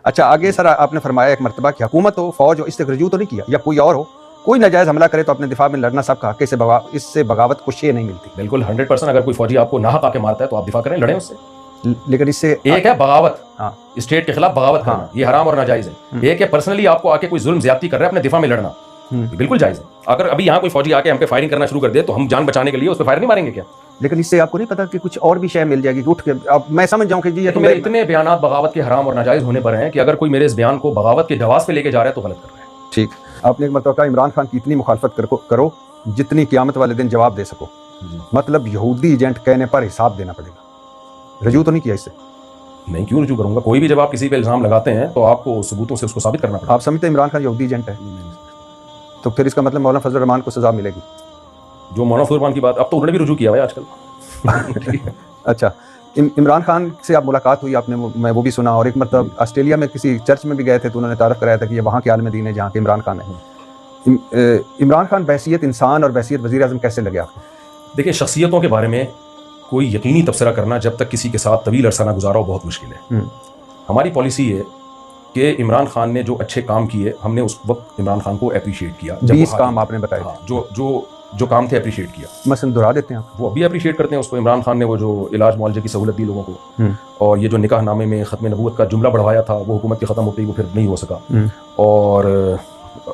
अच्छा आगे सर आपने फरमाया एक मरतबा कि हुकूमत हो, फौज हो, इससे रजू तो नहीं किया, या कोई और हो, कोई नाजायज़ हमला करे तो अपने दिफा में लड़ना सबका हक है, इससे बगावत को शे नहीं मिलती। बिल्कुल 100%। अगर कोई फौजी आपको नाहक आके मारता है तो आप दिफा करें, लड़ें उससे। लेकिन इससे एक है बगावत, हाँ, स्टेट के खिलाफ बगावत करना, ये हराम और नाजायज है। एक है पर्सनली आपको आके कोई जुल्म ज्यादती कर रहा है, अपने दिफा में लड़ना, बिल्कुल जायज है। अगर अभी यहाँ कोई फौजी आके हम पे फायरिंग करना शुरू कर दे तो हम जान बचाने के लिए उस पर फायर नहीं मारेंगे क्या? लेकिन इससे आपको नहीं पता कि कुछ और भी शय मिल जाएगी कि उठ के अब मैं समझ जाऊं कि जी ये तो मेरे इतने बयान बगावत के हराम और नाजायज होने पर हैं कि अगर कोई मेरे इस बयान को बगावत के जवाब पे लेके जा रहा है तो गलत कर रहा है। ठीक, आपने एक मरतबा कहा इमरान खान की इतनी मुखालफत करो जितनी क़यामत वाले दिन जवाब दे सको। मतलब यहूदी एजेंट कहने पर हिसाब देना पड़ेगा। रजू तो नहीं किया इससे? नहीं, क्यों रजू करूंगा? कोई भी जब आप किसी पे इल्जाम लगाते हैं तो आपको सबूतों से उसको साबित करना पड़ेगा। आप समझते हैं इमरान खान यहूदी एजेंट है? तो फिर इसका मतलब मौलाना फजल रहमान को सजा मिलेगी? जो मौलाना फजल रहमान की बात, अब तो उन्होंने भी रजू किया है आजकल। अच्छा, इमरान खान से आप मुलाकात हुई आपने, मैं वो भी सुना, और एक मतलब ऑस्ट्रेलिया में किसी चर्च में भी गए थे तो उन्होंने तारफ़ कराया था कि ये वहाँ के आलिम दीन है जहाँ के इमरान खान है। इमरान खान बहैसियत इंसान और बहैसियत वज़ीर आज़म कैसे लगे आपको? देखिए, शख्सियतों के बारे में कोई यकीनी तबसरा करना जब तक किसी के साथ तवील अरसा ना गुजारा हो बहुत मुश्किल है। हमारी पॉलिसी है कि इमरान खान ने जो अच्छे काम किए हमने उस वक्त इमरान खान को अप्रिशिएट किया। 20 काम आपने बताया। हाँ, जो काम थे अप्रिशिएट किया। मसलन दोहरा देते हैं आप? वो अभी अप्रिशिएट करते हैं उसको। इमरान खान ने वो जो इलाज मुआलजे की सहूलत दी लोगों को, और ये जो निकाह नामे में ख़त्म नबूवत का जुमला बढ़वाया था वो हुकूमत के ख़त्म होते ही वो फिर नहीं हो सका। और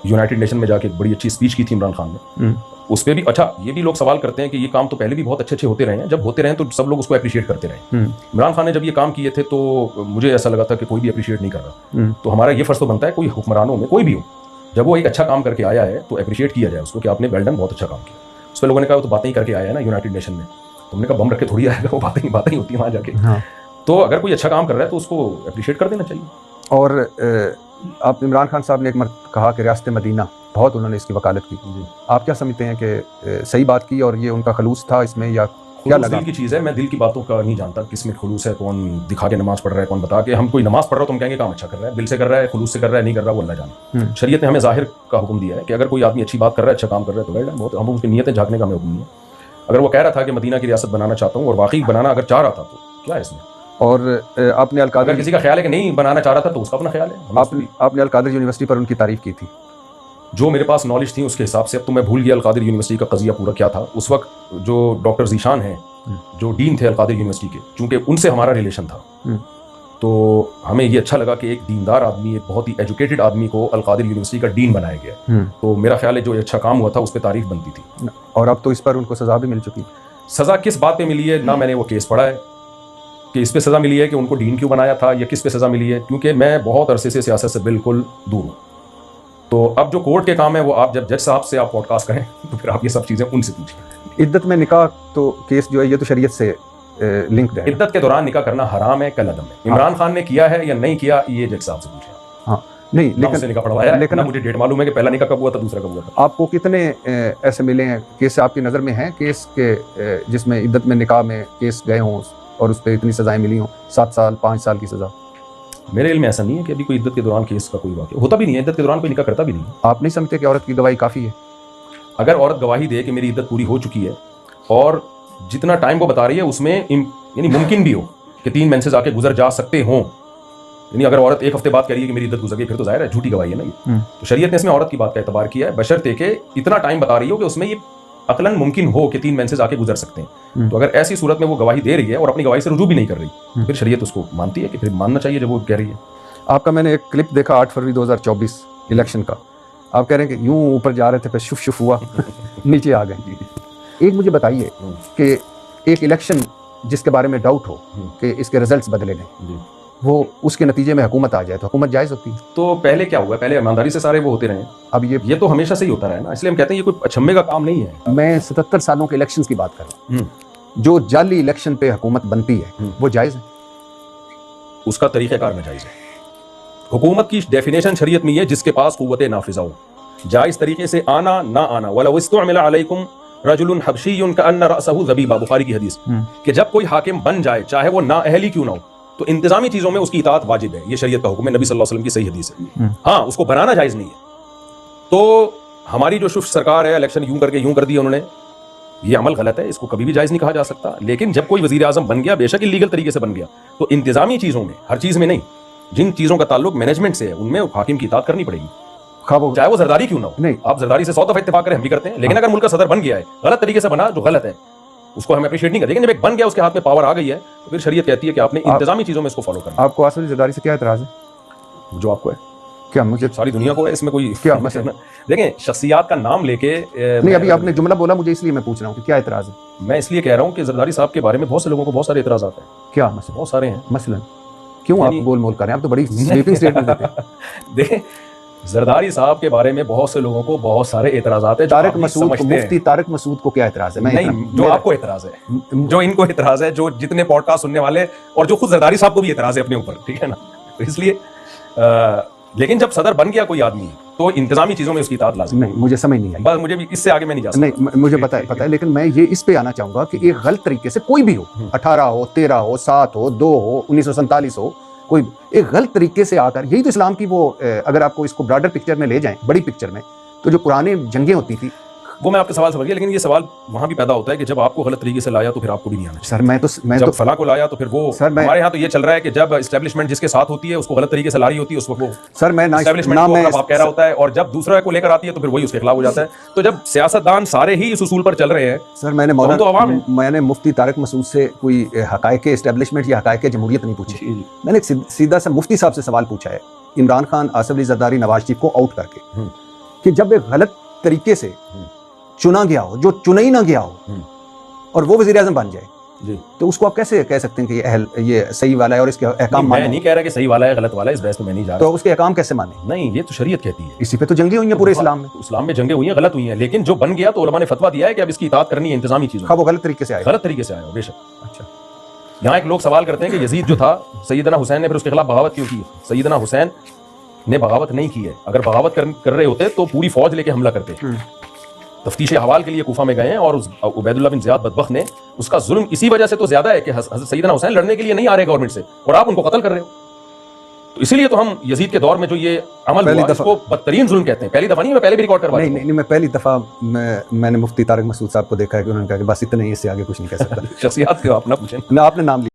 यूनाइटेड नेशन में जाके एक बड़ी अच्छी स्पीच की थी इमरान खान ने, उस पर भी। अच्छा, ये भी लोग सवाल करते हैं कि ये काम तो पहले भी बहुत अच्छे होते रहे हैं, जब होते रहे तो सब लोग उसको अप्रिशिएट करते रहे। इमरान खान ने जब ये काम किए थे तो मुझे ऐसा लगा था कि कोई भी अप्रिशिएट नहीं कर रहा। तो हमारा ये फर्ज तो बनता है, कोई हुक्मरानों में कोई भी हो, जब वो एक अच्छा काम करके आया है तो अप्रिशिएट किया जाए उसको कि आपने वेल डन, बहुत अच्छा काम किया। उस पर लोगों ने कहा वो तो बातें ही करके आया है ना यूनाइटेड नेशन में। तुमने कहा बम रख के थोड़ी आएगा, वो बातें ही होती है वहाँ जाके। तो अगर कोई अच्छा काम कर रहा है तो उसको अप्रिशिएट कर देना चाहिए। और आप इमरान खान साहब ने एक मर्द कहा कि रियासत मदीना बहुत उन्होंने इसकी वकालत की। आप क्या समझते हैं कि सही बात की और ये उनका खलूस था इसमें, या क्या लगा? दिल की चीज़ है, मैं दिल की बातों का नहीं जानता किस में खुलूस है, कौन दिखा के नमाज पढ़ रहा है, कौन बता के। हम कोई नमाज पढ़ रहा हो तो हम कहेंगे काम अच्छा कर रहा है, दिल से कर रहा है, खुलूस से कर रहा है, नहीं कर रहा वो अल्लाह जाने। शरीयत ने हमें जाहिर का हुक्म दिया है कि अगर कोई आदमी अच्छी बात कर रहा है, अच्छा काम कर रहा है तो वेल डन, बहुत हम उसकी नीयतें झांकने का हमें हुक्म नहीं है। अगर वो कह रहा था कि मदीना की रियासत बनाना चाहता हूँ और वाकई बनाना अगर चाह रहा था तो क्या है इसमें? और आपने अगर किसी का ख्याल है कि नहीं बनाना चाह रहा था तो उसका अपना ख्याल है। आपने अल-कादिर यूनिवर्सिटी पर उनकी तारीफ की थी। जो मेरे पास नॉलेज थी उसके हिसाब से, अब तो मैं भूल गया अल-कादिर यूनिवर्सिटी का कज़िया पूरा क्या था। उस वक्त जो डॉक्टर ज़ीशान हैं जो डीन थे अल-कादिर यूनिवर्सिटी के, चूँकि उनसे हमारा रिलेशन था तो हमें ये अच्छा लगा कि एक दीनदार आदमी, एक बहुत ही एजुकेटेड आदमी को अल-कादिर यूनिवर्सिटी का डीन बनाया गया। तो मेरा ख्याल है जो अच्छा काम हुआ था उस पर तारीफ बनती थी। और अब तो इस पर उनको सज़ा भी मिल चुकी। सज़ा किस बात पे मिली है ना मैंने वो केस पढ़ा है कि इस पे सज़ा मिली है कि उनको डीन क्यों बनाया था या किस पे सज़ा मिली है, क्योंकि मैं बहुत अरसे से सियासत से बिल्कुल दूर हूँ। तो अब जो कोर्ट के काम है वो आप जब जज साहब से आप पॉडकास्ट करें तो फिर आप ये सब चीज़ें उनसे पूछें। इद्दत में निकाह तो केस जो है ये तो शरीयत से लिंक्ड है। इद्दत के दौरान निकाह करना हराम है, कल अदम है। इमरान खान ने किया है या नहीं किया ये जज साहब से पूछें। हाँ नहीं, लेकिन निकाह पढ़वाया, लेकिन मुझे डेट मालूम है कि पहला निकाह कब हुआ था, दूसरा कब हुआ था। आपको कितने ऐसे मिले हैं केस आपकी नज़र में हैं केस के जिसमें इद्दत में निकाह में केस गए हों और उस पर इतनी सज़ाएं मिली हों, 7 साल 5 साल की सज़ा? मेरे इल्म में ऐसा नहीं है कि अभी कोई इद्दत के दौरान केस का कोई वाक़या होता भी नहीं है। इद्दत के दौरान कोई निकाह करता भी नहीं है। आप नहीं समझते कि औरत की गवाही काफ़ी है? अगर औरत गवाही दे कि मेरी इद्दत पूरी हो चुकी है और जितना टाइम वो बता रही है उसमें यानी मुमकिन भी हो कि 3 मेंसेस आके गुजर जा सकते हों, यानी अगर औरत 1 हफ्ते बाद कह रही है कि मेरी इद्दत गुजर गई फिर तो जाहिर है झूठी गवाही है ना ये। तो शरीयत ने इसमें औरत की बात का एतबार किया है बशर्ते के इतना टाइम बता रही हो कि उसमें ये अकलन मुमकिन हो कि 3 मेंसेस आके गुजर सकते हैं। तो अगर ऐसी सूरत में वो गवाही दे रही है और अपनी गवाही से रुजू भी नहीं कर रही फिर शरीयत उसको मानती है कि फिर मानना चाहिए जब वो कह रही है। आपका मैंने एक क्लिप देखा 8 फरवरी 2024 इलेक्शन का, आप कह रहे हैं कि यूं ऊपर जा रहे थे फिर शुफ शुफ हुआ नीचे आ गए। एक मुझे बताइए कि एक इलेक्शन जिसके बारे में डाउट हो कि इसके रिजल्ट्स बदले नहीं, वो उसके नतीजे में हुकूमत आ जाए तो हुकूमत जायज़ होती है? तो पहले क्या हुआ, पहले ईमानदारी से सारे वो होते रहे। अब ये तो हमेशा से ही होता रहा ना, इसलिए हम कहते हैं ये कोई अचंभे का काम नहीं है। मैं 77 सालों के इलेक्शंस की बात कर रहा हूँ। जो जाली इलेक्शन पे हुकूमत बनती है वो जायज़ है? उसका तरीक़ेकार नाजायज़ है। हुकूमत की डेफिनेशन शरीयत में ये जिसके पास कुव्वते नाफिज़ा हो, जायज़ तरीके से आना ना आना। वलौ इस्तुअमिला अलैकुम रजुलुन हबशियुन कअन्न रअसहु ज़बीबा, बुखारी की हदीस, कि जब कोई हाकिम बन जाए चाहे वो ना अहली क्यों ना हो तो इंतजामी चीज़ों में उसकी इताअत वाजिब है। ये शरीयत का हुक्म है, नबी सल्लल्लाहु अलैहि वसल्लम की सही हदीस है। हाँ, उसको बनाना जायज़ नहीं है। तो हमारी जो शुफ सरकार है, इलेक्शन यूं करके यूं कर दिया उन्होंने, ये अमल गलत है, इसको कभी भी जायज़ नहीं कहा जा सकता। लेकिन जब कोई वज़ीर आज़म बन गया, बेशक इल्लीगल तरीके से बन गया, तो इंतजामी चीज़ों में, हर चीज़ में नहीं, जिन चीज़ों का ताल्लुक मैनेजमेंट से है उनमें हाकिम की इताअत करनी पड़ेगी, ख्वाब हो चाहे वो जरदारी क्यों ना हो। नहीं। आप जरदारी से 100 दफा इत्तेफाक करें, हम भी करते हैं, लेकिन अगर मुल्क का सदर बन गया है गलत तरीके से बना, जो गलत है उसको हम अप्रिशिएट नहीं करते, लेकिन जब एक बन गया, उसके हाथ में पावर आ गई है, तो फिर शरीयत कहती है कि आपने इंतजामी चीज़ों में इसको फॉलो करना। आपको आसिफ अली जरदारी से क्या एतराज़ है? जो आपको है, क्या मुझे सारी दुनिया को है, इसमें कोई क्या मसला? देखें, शख्सियात का नाम लेके नहीं, अभी आपने जुमला बोला मुझे, इसलिए मैं पूछ रहा हूँ कि क्या एतराज़ है? मैं इसलिए कह रहा हूँ कि जरदारी साहब के बारे में बहुत से लोगों को बहुत सारे एतराज़ आते हैं। क्या मसला? बहुत सारे हैं। मसलन क्यों आप गोल मोल कर रहे हैं? आप तो बड़ी स्वीपिंग स्टेटमेंट देते हैं। देखें, जरदारी साहब के बारे में बहुत से लोगों को बहुत सारे एतराज़ात है। तारिक मसूद, मुफ्ती तारिक मसूद को क्या एतराज़ है? नहीं, जो आपको एतराज़ है, जो इनको एतराज़ है, जो जितने पॉडकास्ट सुनने वाले, और जो खुद जरदारी साहब को भी एतराज़ है अपने ऊपर, ठीक है ना, तो इसलिए लेकिन जब सदर बन गया कोई आदमी तो इंतजामी चीज़ों में उसकी इताअत लाज़िम। नहीं, मुझे समझ नहीं आई। बस मुझे भी इससे आगे मैं नहीं जा सकता। नहीं, मुझे पता है, लेकिन मैं ये इस पे आना चाहूंगा कि एक गलत तरीके से कोई भी हो, 18 हो, 13 हो, 7 हो, 2 हो, 1947 हो, कोई एक गलत तरीके से आकर, यही तो इस्लाम की वो, अगर आपको इसको ब्रॉडर पिक्चर में ले जाएं, बड़ी पिक्चर में, तो जो पुराने जंगें होती थी, वो मैं आपके सवाल समझ गया, लेकिन ये सवाल वहां भी पैदा होता है कि जब आपको गलत तरीके से लाया तो फिर आपको भी नहीं आना चाहिए। सर मैं जब तो फला को लाया तो फिर वो, सर, हमारे यहाँ तो ये चल रहा है कि जब एस्टेब्लिशमेंट जिसके साथ होती है उसको गलत तरीके से ला रही होती है, उस वक्त वो सर मैं ना एस्टेब्लिशमेंट को अपना बाप कह रहा होता है, और जब दूसरा को लेकर आती है तो फिर वही उसके खिलाफ हो जाता है। तो जब सियासतदान सारे ही इस उसूल पर चल रहे हैं, सर मैंने मुफ्ती तारिक मसूद से कोई हकायक एस्टेब्लिशमेंट या हकायक जमहूरियत नहीं पूछी। मैंने सीधा सा मुफ्ती साहब से सवाल पूछा है, इमरान खान, आसिफ अली जरदारी, नवाज शरीफ को आउट करके, कि जब एक गलत तरीके से चुना गया हो, जो चुना ही ना गया हो, और वो वज़ीर आज़म बन जाए जी, तो उसको आप कैसे कह सकते हैं कि ये सही वाला है और इसके अहकाम मैं नहीं कह रहा कि सही वाला है गलत वाला है, इस बहस में मैं नहीं जा रहा। तो उसके अहकाम कैसे माने? नहीं, ये तो शरीयत कहती है। इसी पे तो जंगे हुई हैं पूरे इस्लाम में। इस्लाम में जंगे हुई हैं, गलत हुई हैं, लेकिन जो बन गया तो उलमा ने फतवा दिया है कि अब इसकी इताअत करनी है इंतजामी चीज़ों। हाँ, वो गलत तरीके से आया, गलत तरीके से आया बेशक। अच्छा, यहाँ एक लोग सवाल करते हैं कि यजीद जो था, सैयदना हुसैन ने फिर उसके खिलाफ बगावत क्यों की? सैयदना हुसैन ने बगावत नहीं की है। अगर बगावत कर रहे होते तो पूरी फौज लेके हमला करते। तफ्तीश हवाल के लिए कूफा में गए हैं, और उस उबैदुल्लाह बिन ज़ियाद बदबख्त ने, उसका जुल्म इसी वजह से तो ज्यादा है कि हज़रत सैयदना हुसैन लड़ने के लिए नहीं आ रहे गवर्नमेंट से, और आप उनको कत्ल कर रहे हो। तो इसीलिए तो हम यजीद के दौर में जो ये अमल हुआ, इसको बदतरीन जुल्म कहते हैं। पहली दफा नहीं, मैं पहले भी रिकॉर्ड करवा नहीं, मैं पहली दफा मैंने मुफ्ती तारिक मसूद साहब को देखा है कि उन्होंने कहा कि बस इतना ही, इससे आगे कुछ नहीं कह सकता। शख्सियत के अपना पूछें ना, आपने नाम लिया।